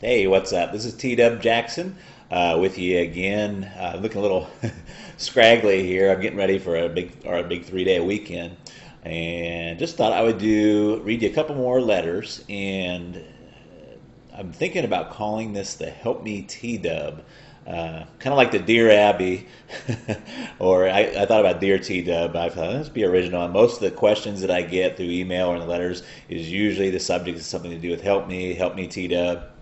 Hey, what's up? This is T-Dub Jackson with you again. Looking a little scraggly here. I'm getting ready for a big 3-day weekend, and just thought I would do read you a couple more letters. And I'm thinking about calling this the Help Me T-Dub. Kind of like the Dear Abby, or I thought about Dear T-Dub. I thought let's be original. And most of the questions that I get through email or in the letters is usually the subject is something to do with Help Me T-Dub,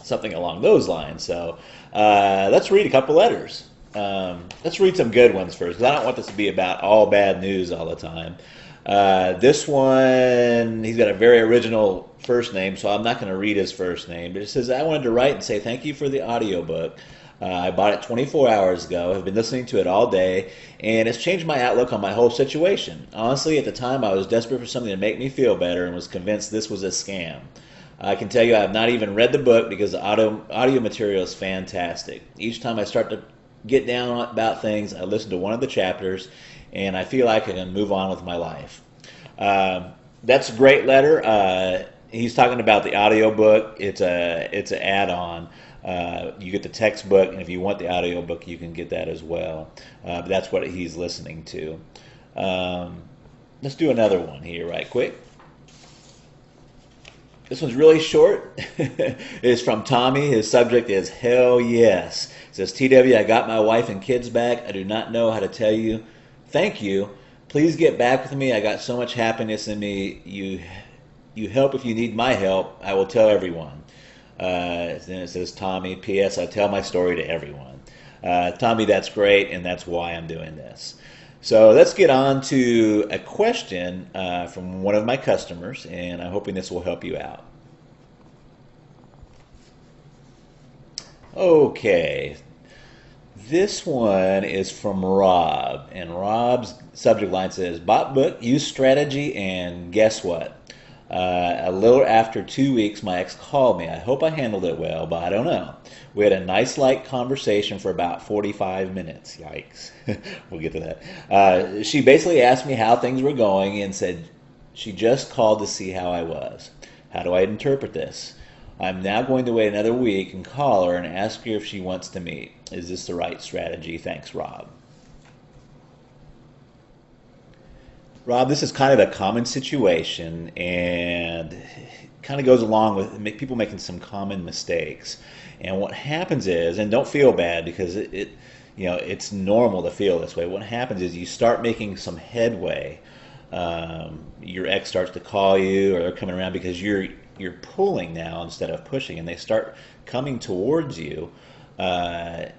something along those lines. So let's read a couple letters. Let's read some good ones first, because I don't want this to be about all bad news all the time. This one, he's got a very original first name, so I'm not going to read his first name. But it says, I wanted to write and say thank you for the audiobook. I bought it 24 hours ago. I've been listening to it all day, and it's changed my outlook on my whole situation. Honestly, at the time, I was desperate for something to make me feel better and was convinced this was a scam. I can tell you I have not even read the book because the audio material is fantastic. Each time I start to get down about things, I listen to one of the chapters, and I feel like I can move on with my life. That's a great letter. He's talking about the audio book. It's an add-on. You get the textbook, and if you want the audio book, you can get that as well. But that's what he's listening to. Let's do another one here right quick. This one's really short. It's from Tommy. His subject is Hell Yes. It says, TW, I got my wife and kids back. I do not know how to tell you thank you. Please get back with me. I got so much happiness in me. You help if you need my help. I will tell everyone. Then it says, Tommy, P.S. I tell my story to everyone. Tommy, that's great, and that's why I'm doing this. So let's get on to a question from one of my customers, and I'm hoping this will help you out. Okay, this one is from Rob, and Rob's subject line says, Bought book, used strategy, and guess what? A little after 2 weeks, my ex called me. I hope I handled it well, but I don't know. We had a nice, light conversation for about 45 minutes. Yikes. We'll get to that. She basically asked me how things were going and said she just called to see how I was. How do I interpret this? I'm now going to wait another week and call her and ask her if she wants to meet. Is this the right strategy? Thanks, Rob. Rob, this is kind of a common situation and kind of goes along with people making some common mistakes. And what happens is, and don't feel bad because it's normal to feel this way. What happens is you start making some headway. Your ex starts to call you, or they're coming around because you're pulling now instead of pushing, and they start coming towards you. But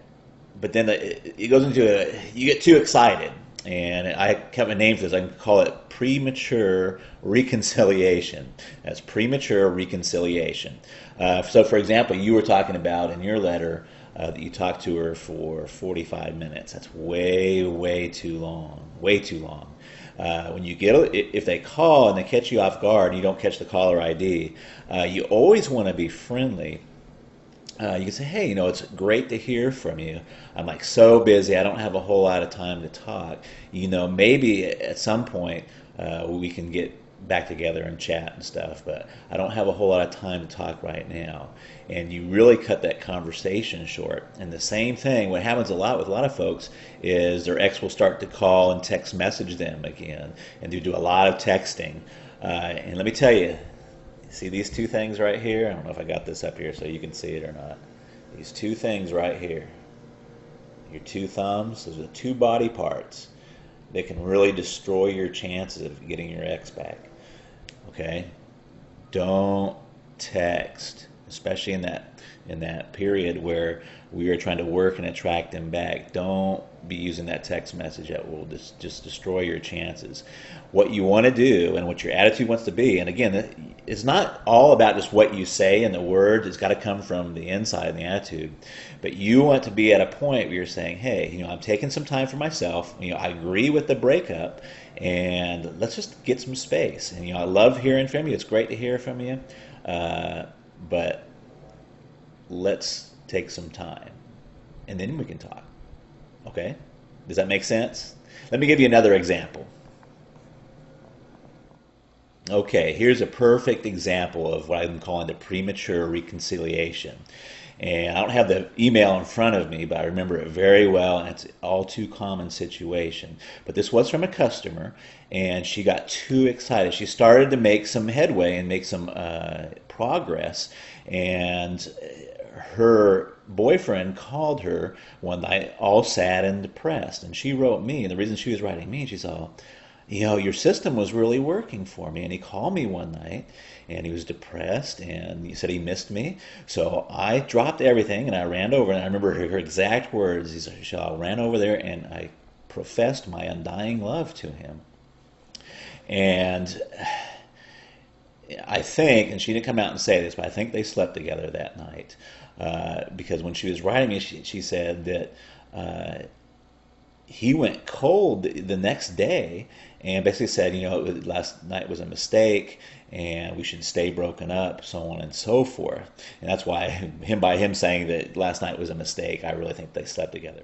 then it goes into you get too excited, and I have a name for this. I can call it premature reconciliation. That's premature reconciliation. So, for example, you were talking about in your letter that you talked to her for 45 minutes. That's way, way too long. Way too long. When you get if they call and they catch you off guard and you don't catch the caller ID, you always want to be friendly. You can say, hey, it's great to hear from you. I'm like so busy, I don't have a whole lot of time to talk. Maybe at some point we can get back together and chat and stuff, but I don't have a whole lot of time to talk right now. And you really cut that conversation short. And the same thing, what happens a lot with a lot of folks is their ex will start to call and text message them again, and they do a lot of texting. And let me tell you, see these two things right here? I don't know if I got this up here so you can see it or not. These two things right here, your two thumbs, those are the two body parts that can really destroy your chances of getting your ex back. Okay? Don't text, especially in that period where we are trying to work and attract them back. Don't be using that text message. That will just destroy your chances. What you want to do and what your attitude wants to be, and again, it's not all about just what you say and the words. It's got to come from the inside and the attitude. But you want to be at a point where you're saying, hey, I'm taking some time for myself. I agree with the breakup, and let's just get some space. And I love hearing from you. It's great to hear from you, but let's take some time, and then we can talk. Okay? Does that make sense? Let me give you another example. Okay, here's a perfect example of what I'm calling the premature reconciliation. And I don't have the email in front of me, but I remember it very well, and it's all too common situation. But this was from a customer, and she got too excited. She started to make some headway and make some progress, and her boyfriend called her one night all sad and depressed, and she wrote me, and the reason she was writing me, she said, your system was really working for me. And he called me one night and he was depressed and he said he missed me. So I dropped everything and I ran over, and I remember her exact words. He said, I ran over there and I professed my undying love to him. And I think, and she didn't come out and say this, but I think they slept together that night. Because when she was writing me, she said that he went cold the next day and basically said, last night was a mistake and we should stay broken up, so on and so forth. And that's why by him saying that last night was a mistake, I really think they slept together.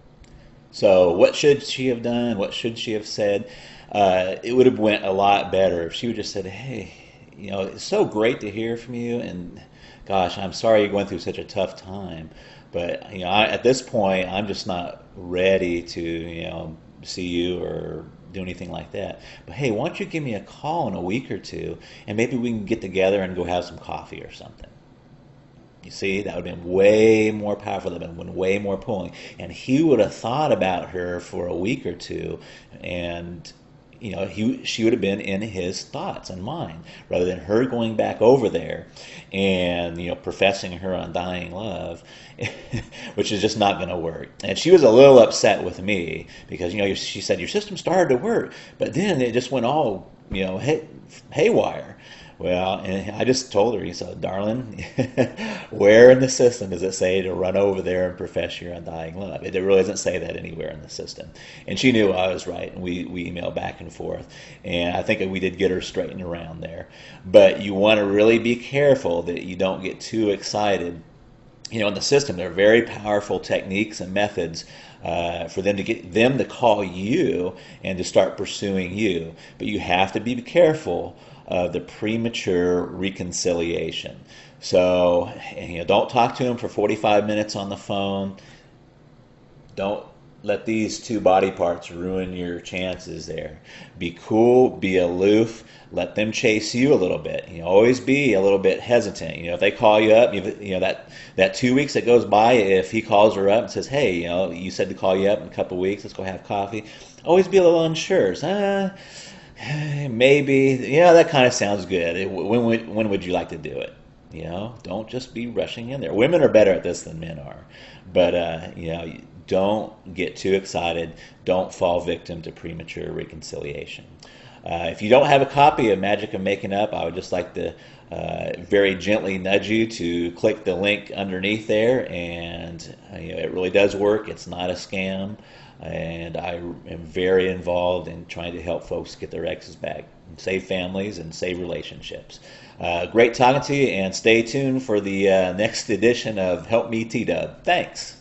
So what should she have done? What should she have said? It would have went a lot better if she would just said, hey, it's so great to hear from you, and gosh, I'm sorry you're going through such a tough time. But at this point, I'm just not ready to see you or do anything like that. But hey, why don't you give me a call in a week or two, and maybe we can get together and go have some coffee or something. You see, that would have been way more powerful. That would have been way more pulling. And he would have thought about her for a week or two, and she would have been in his thoughts and mind, rather than her going back over there and professing her undying love, which is just not going to work. And she was a little upset with me because she said your system started to work, but then it just went all haywire. Well, and I just told her, he said, darling, where in the system does it say to run over there and profess your undying love? It really doesn't say that anywhere in the system. And she knew I was right, and we emailed back and forth. And I think we did get her straightened around there. But you want to really be careful that you don't get too excited. In the system, there are very powerful techniques and methods for them to get them to call you and to start pursuing you. But you have to be careful of the premature reconciliation. So, don't talk to him for 45 minutes on the phone. Don't let these two body parts ruin your chances there. Be cool, be aloof, let them chase you a little bit. Always be a little bit hesitant. If they call you up, that 2 weeks that goes by, if he calls her up and says, hey, you said to call you up in a couple of weeks, let's go have coffee. Always be a little unsure. Maybe, that kind of sounds good. When would you like to do it? Don't just be rushing in there. Women are better at this than men are. But, don't get too excited. Don't fall victim to premature reconciliation. If you don't have a copy of Magic of Making Up, I would just like to very gently nudge you to click the link underneath there. And it really does work. It's not a scam. And I am very involved in trying to help folks get their exes back, and save families and save relationships. Great talking to you, and stay tuned for the next edition of Help Me T-Dub. Thanks.